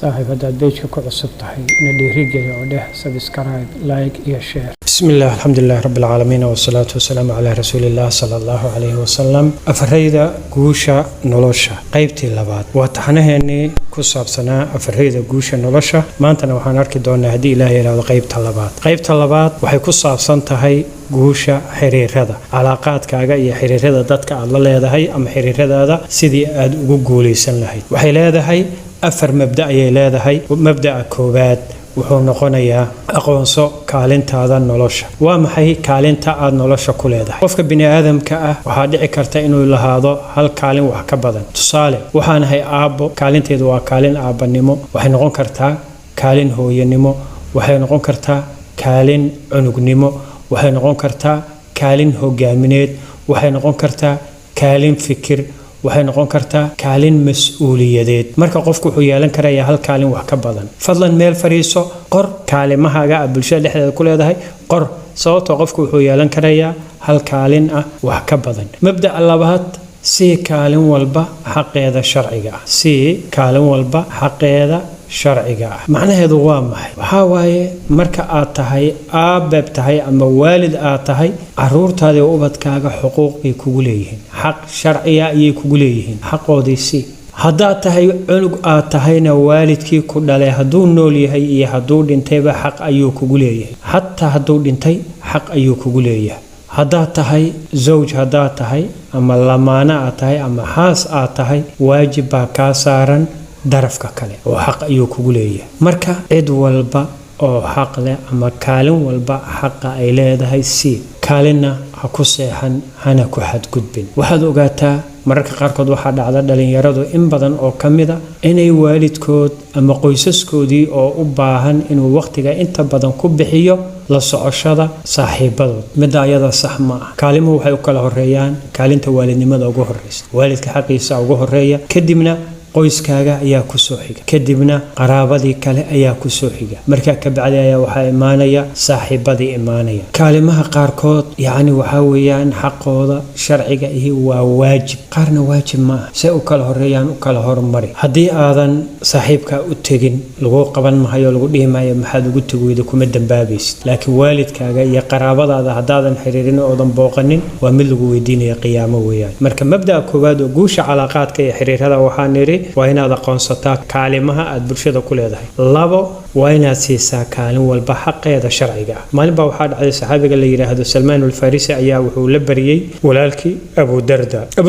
صاحب هذا بيجك كعصب تحي ندي رجع وده سبسكرايب لايك يا شير. بسم الله الحمد لله رب العالمين والصلاة والسلام على رسول الله صلى الله عليه وسلم. أفريدا جوشا نولوشا قيبتي لبعض وتحنه إني كسب سنة أفريدا جوشا نولوشا ما أنت نوحنا نركض دون هدي إلهي لو قيبت لبعض وحي كسب سنة هاي جوشا حرير هذا علاقات كاجا يا حرير هذا ضدك الله هذا هاي أم حرير هذا سيدي جوجولي سن لهي وحي هذا هاي أفر مبدأ يلاذا هاي مبدأ كوبات wuxuu noqonayaa aqoonso kaalintaada nolosha waa maxay kaalinta aad nolosha ku leedahay qofka bini aadamka ah waxa dhici karta inuu lahaado hal kaalin wax ka badan tusaale waxaan ahay aabbo kaalinteedu waa kaalin aabanimo waxay noqon kartaa kaalin hooyanimo waxay noqon kartaa kaalin cunugnimo waxay noqon kartaa kaalin hogaamineed waxay noqon kartaa kaalin fikir waxay noqon kartaa kaalin mas'uuliyadeed marka qofku wuxuu yeelan karayaa hal kaalin wax ka badan fadlan meel fariiso qor kaalimahaaga bulshada dhexdeeda ku leedahay qor sababtoo qofku wuxuu yeelan karayaa hal kaalin ah wax ka badan mabda'a labaad si kaalin walba xaqeeda sharciga ah si kaalin walba xaqeeda sharciga ah macnaheedu waa maxay waxa waaye marka aad tahay aabab tahay ama waalid aad tahay caruurtaada iyo ubadkaaga xuquuq bay kugu leeyihiin xaq sharciya ayay kugu leeyihiin xaqoodiisi haddaad tahay cunug aad tahayna waalidkii ku dhalay hadduu nool yahay iyo hadduu dhintayba xaq ayuu kugu leeyahay xataa hadduu dhintay xaq ayuu kugu leeyahay haddaad tahay zawj haddaad tahay ama lamaana aad tahay ama xaas aad tahay waajib baa kaa saaran darafka kale oo xaq ayuu kugu leeyahay marka cid walba oo xaq leh ama kaalin walba xaqa ay leedahay si kaalina ha ku seexan hana ku xadgudbin waxaad ogaataa mararka qaarkood waxaa dhacda dhalinyaradu in badan oo kamida inay waalidkood ama qoysaskoodii oo u baahan inuu waqtiga inta badan ku bixiyo la socoshada saaxiibadood mid ayada sax ma ah kaalimuhu waxay u kala horeeyaan kaalinta waalidnimada ugu horeysa waalidka xaqiisa ugu horeeya kadibna qoyskaaga ayaa ku soo xiga kadibna qaraabadii kale ayaa ku soo xiga marka ka bacdi ayaa waxa imaanaya saaxiibadii imaanaya kaalimaha qaarkood yaani waxa weeyaan xaqooda sharciga iyo waa waajib qaarna waajib ma aha si u kala horeeyaan u kala hormari hadii aadan saaxiibka u tagin lagu qaban maayo lagu dhimayo maxaad ugu tagooyda kuma dambaabaysid laakiin waalidkaaga iyo qaraabadaada hadaadan xiriirin oo dan booqanin waa mid lagu weydiinayo qiyaamo weeyaan marka mabda'a koowaad oo guusha calaaqaadka iyo xiriirada waxaa niri waa inaad aqoonsataa kaalimaha aad bulshada ku leedahay labo waa inaad siisaa kaalin walba xaqeeda sharciga ah maalin baa waxaa dhacday saxaabiga la yiraahdo Salmaan al-Farisi ayaa wuxuu la bariyay walaalkii Abu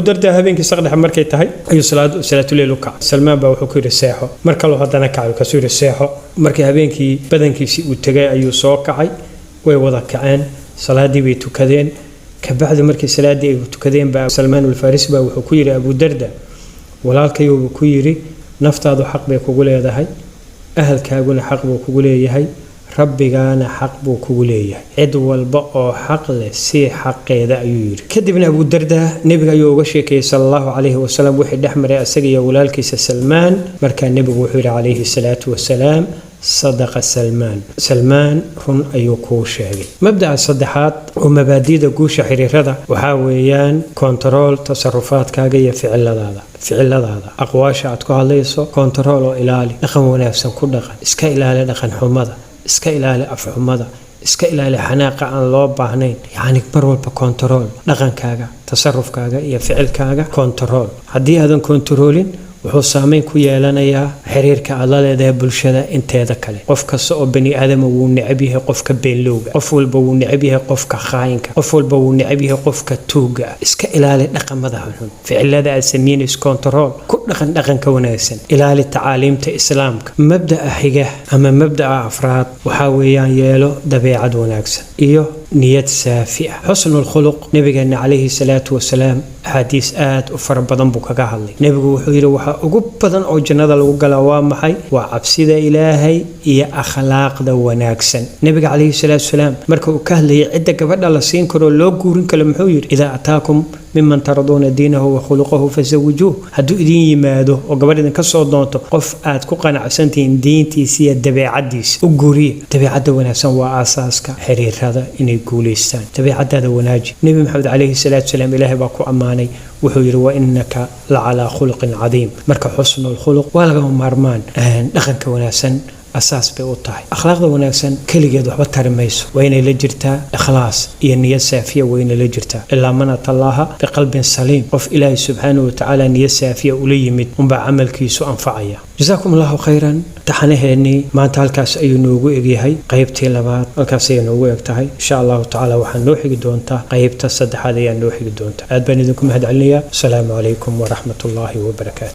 Darda habeenkii saqdhex markay tahay ayuu salaatu leeyl u kacay Salmaan baa wuxuu ku yiri seexo marka loo hadana kacay ka soo yiri seexo markii habeenkii badankiisi uu tagay ayuu soo kacay way wada kaceen salaadii bay tukadeen ka bacdi markii salaadii ay tukadeen baa Salmaan al-Farisi baa wuxuu ku yiri Abu Darda walaalkaygu ku yiri naftaadu xaq bay kugu leedahay ahalkaaguna xaq buu kugu leeyahay rabbigaana xaq buu kugu leeyahay cid walba oo xaq leh si xaqeeda ayuu yiri kadibna Abu Darda nabiga ayuu uga sheekay sallallahu alayhi wa sallam wixii dhaxmaray asaga iyo walaalkiisa Salmaan marka nabigu wuxuu yiri alayhi salatu wasalaam صدق سلمان رن أيوكو شاقي مبدأ الصدحات ومبادئ جوش حريرة وحاويان كنترول تصرفات كاجية فعل هذا أقواش عتكو هاليسو كنترول إلالي دخن ونفسا كل دخن إسكا إلالي دخن حمضة إسكا إلالي أف حمضة إسكا إلالي حناقة عن لوب باهنين يعني برول بكنترول دخن كاجا تصرف كاجا يفعل كاجا كنترول هدي هذا كنترولين wuxuu saameyn ku yeelanayaa xiriirka aad la leedahay bulshada inteeda kale qof kasta oo bani aadam uu necab yahay qofka beenlowga qof walba uu necab yahay qofka khaayinka qof walba uu necab yahay qofka tuuga iska ilaali dhaqamada xun ficilada aad sameynayso control ku dhaqanka wanaagsan ilaali tacaaliimta islaamka mabda'a xiga ama mabda'a afraad waxa weeyaan yeelo dabeecad wanaagsan iyo niyad saafiya xusnul khuluq nabigeena calayhi salaatu wasalaam حديث وفر بدن بوكا هالي نبي وحيره وح أجوب بدن أو جنة لو قال وامحي وعبسيد إلهي يا أخلاق ذا وناكسن نبي عليه الصلاة والسلام مركو كهلي عدة قبل الله سين كرو لو جورن كلام حوير إذا أتاكم ممن ترضون دينه وخلقه فزوجوه هدو إذن يمادو وقبل إذن كسو دونتو قف آد كوكان عسانتين دينتي سي الدبيعديس وقوري دبيعد وناسان وآساسك حرير هذا إن يقوليستان دبيعد هذا وناجي نبي محمد عليه الصلاة والسلام إلهي باكو أماني وحير وإنك لعلى خلق عظيم مركب حسن الخلق والغم مرمان دخنك وناسان أساس بأوتاي أخلاق وناسن كل جد وحبة ترميس وين لجرتا إخلاص نية سافية وين لجرتا إلا من الله بقلب سليم وف إلهي سبحانه وتعالى نية سافية وليمت ومبع عمل كيسو أنفعية جزاكم الله خيرا تحنيه إني ما تالكاس أي نوجو إجيهاي قيبتي لبعض الكاس أي نوجو إجتهاي إن شاء الله تعالى وحنوحي دونتا قيبت الصد هذا ينوحي دونتا أدبني ذكم هاد عليا السلام عليكم ورحمة الله وبركاته